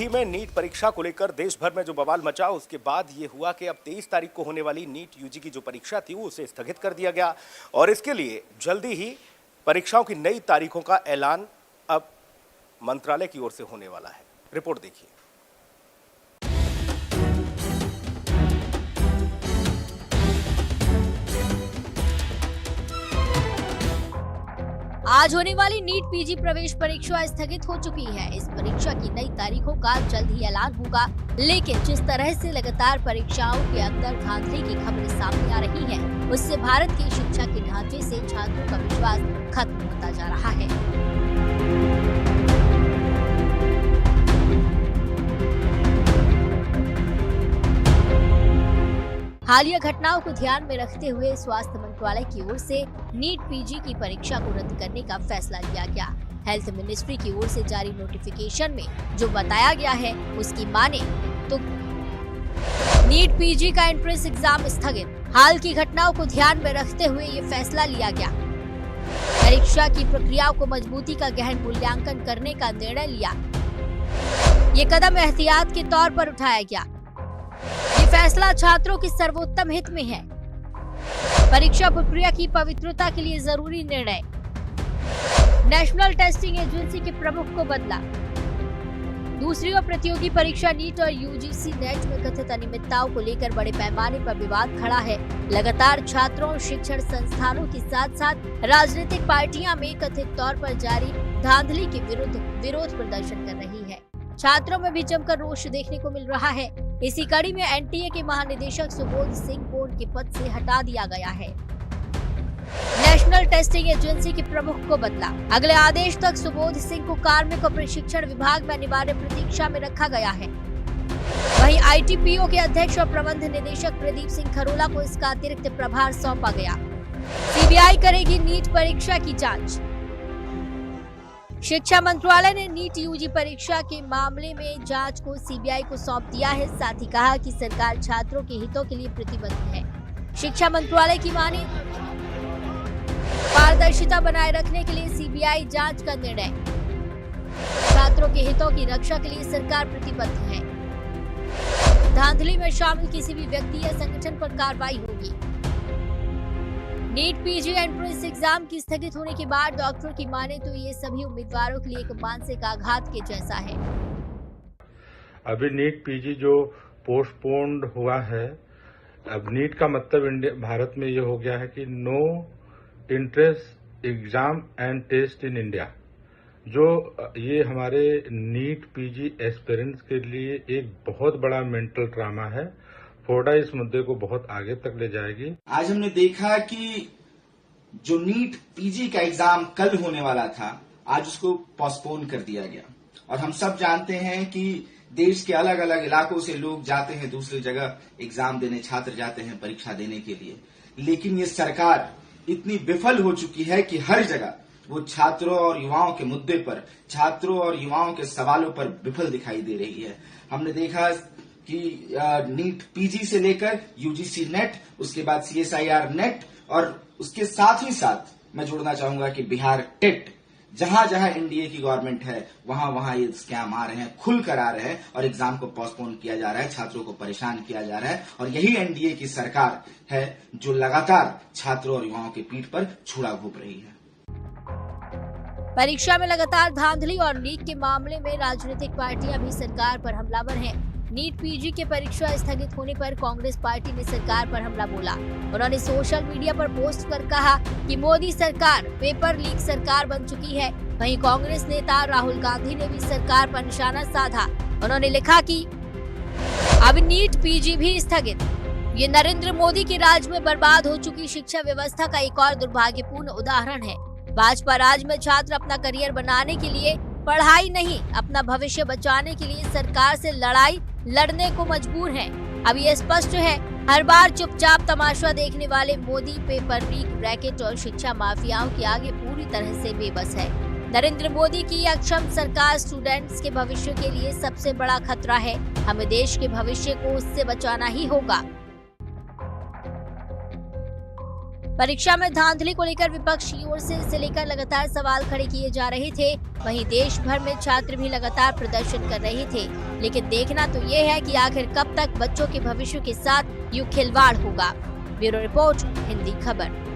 में नीट परीक्षा को लेकर देश भर में जो बवाल मचा, उसके बाद ये हुआ कि अब 23 तारीख को होने वाली नीट यूजी की जो परीक्षा थी उसे स्थगित कर दिया गया और इसके लिए जल्दी ही परीक्षाओं की नई तारीखों का ऐलान अब मंत्रालय की ओर से होने वाला है। रिपोर्ट देखिए। आज होने वाली नीट पीजी प्रवेश परीक्षा स्थगित हो चुकी है। इस परीक्षा की नई तारीखों का जल्द ही ऐलान होगा, लेकिन जिस तरह से लगातार परीक्षाओं के अंदर धांधली की खबरें सामने आ रही हैं, उससे भारत की शिक्षा के ढांचे से छात्रों का विश्वास खत्म होता जा रहा है। हालिया घटनाओं को ध्यान में रखते हुए स्वास्थ्य मंत्रालय की ओर से नीट पीजी की परीक्षा को रद्द करने का फैसला लिया गया। हेल्थ मिनिस्ट्री की ओर से जारी नोटिफिकेशन में जो बताया गया है उसकी माने तो नीट पीजी का एंट्रेंस एग्जाम स्थगित। हाल की घटनाओं को ध्यान में रखते हुए ये फैसला लिया गया। परीक्षा की प्रक्रियाओं को मजबूती का गहन मूल्यांकन करने का निर्णय लिया। ये कदम एहतियात के तौर पर उठाया गया। ये फैसला छात्रों के सर्वोत्तम हित में है। परीक्षा प्रक्रिया की पवित्रता के लिए जरूरी निर्णय। नेशनल टेस्टिंग एजेंसी के प्रमुख को बदला। दूसरी ओर प्रतियोगी परीक्षा नीट और यूजीसी नेट में कथित अनियमितताओं को लेकर बड़े पैमाने पर विवाद खड़ा है। लगातार छात्रों और शिक्षण संस्थानों के साथ साथ राजनीतिक पार्टियां में कथित तौर पर जारी धांधली के विरुद्ध विरोध प्रदर्शन कर रही है। छात्रों में भी जमकर रोष देखने को मिल रहा है। इसी कड़ी में एनटीए के महानिदेशक सुबोध सिंह को उनके पद से हटा दिया गया है। नेशनल टेस्टिंग एजेंसी के प्रमुख को बदला। अगले आदेश तक सुबोध सिंह को कार्मिक और प्रशिक्षण विभाग में अनिवार्य प्रतीक्षा में रखा गया है। वहीं आईटीपीओ के अध्यक्ष और प्रबंध निदेशक प्रदीप सिंह खरोला को इसका अतिरिक्त प्रभार सौंपा गया। सीबीआई करेगी नीट परीक्षा की जाँच। शिक्षा मंत्रालय ने नीट यूजी परीक्षा के मामले में जांच को सीबीआई को सौंप दिया है। साथ ही कहा कि सरकार छात्रों के हितों के लिए प्रतिबद्ध है। शिक्षा मंत्रालय की माने पारदर्शिता बनाए रखने के लिए सीबीआई जांच का निर्णय। छात्रों के हितों की रक्षा के लिए सरकार प्रतिबद्ध है। धांधली में शामिल किसी भी व्यक्ति या संगठन पर कार्रवाई होगी। नीट पीजी एंट्रेंस एग्जाम की स्थगित होने के बाद डॉक्टर की माने तो ये सभी उम्मीदवारों के लिए एक मानसिक आघात के जैसा है। अभी नीट पीजी जो पोस्टपोन्ड हुआ है, अब नीट का मतलब भारत में ये हो गया है कि no entrance exam and test in India. जो ये हमारे नीट पीजी एस्पिरेंट्स के लिए एक बहुत बड़ा मेंटल ट्रामा है। फोर्डा इस मुद्दे को बहुत आगे तक ले जाएगी। आज हमने देखा कि जो नीट पीजी का एग्जाम कल होने वाला था, आज उसको पोस्टपोन कर दिया गया। और हम सब जानते हैं कि देश के अलग अलग इलाकों से लोग जाते हैं दूसरी जगह एग्जाम देने, छात्र जाते हैं परीक्षा देने के लिए। लेकिन ये सरकार इतनी विफल हो चुकी है कि हर जगह वो छात्रों और युवाओं के मुद्दे पर, छात्रों और युवाओं के सवालों पर विफल दिखाई दे रही है। हमने देखा कि नीट पीजी से लेकर यूजीसी नेट, उसके बाद सीएसआईआर नेट और उसके साथ ही साथ मैं जोड़ना चाहूंगा कि बिहार टेट, जहां जहां एनडीए की गवर्नमेंट है वहां वहां ये स्कैम आ रहे हैं, खुलकर आ रहे हैं और एग्जाम को पोस्टपोन किया जा रहा है, छात्रों को परेशान किया जा रहा है। और यही एनडीए की सरकार है जो लगातार छात्रों और युवाओं की पीठ पर छुरा घोंप रही है। परीक्षा में लगातार धांधली और लीक के मामले में राजनीतिक पार्टियां भी सरकार पर हमलावर हैं। नीट पीजी के परीक्षा स्थगित होने पर कांग्रेस पार्टी ने सरकार पर हमला बोला। उन्होंने सोशल मीडिया पर पोस्ट कर कहा कि मोदी सरकार पेपर लीक सरकार बन चुकी है। वहीं कांग्रेस नेता राहुल गांधी ने भी सरकार पर निशाना साधा। उन्होंने लिखा कि अब नीट पीजी भी स्थगित। ये नरेंद्र मोदी के राज में बर्बाद हो चुकी शिक्षा व्यवस्था का एक और दुर्भाग्यपूर्ण उदाहरण है। भाजपा राज में छात्र अपना करियर बनाने के लिए पढ़ाई नहीं, अपना भविष्य बचाने के लिए सरकार से लड़ाई लड़ने को मजबूर हैं। अब ये स्पष्ट है, हर बार चुपचाप तमाशा देखने वाले मोदी पेपर लीक रैकेट और शिक्षा माफियाओं के आगे पूरी तरह से बेबस है। नरेंद्र मोदी की अक्षम सरकार स्टूडेंट्स के भविष्य के लिए सबसे बड़ा खतरा है। हमें देश के भविष्य को उससे बचाना ही होगा। परीक्षा में धांधली को लेकर विपक्ष की ओर से इसे लेकर लगातार सवाल खड़े किए जा रहे थे। वहीं देश भर में छात्र भी लगातार प्रदर्शन कर रहे थे, लेकिन देखना तो ये है कि आखिर कब तक बच्चों के भविष्य के साथ यूं खिलवाड़ होगा। ब्यूरो रिपोर्ट, हिंदी खबर।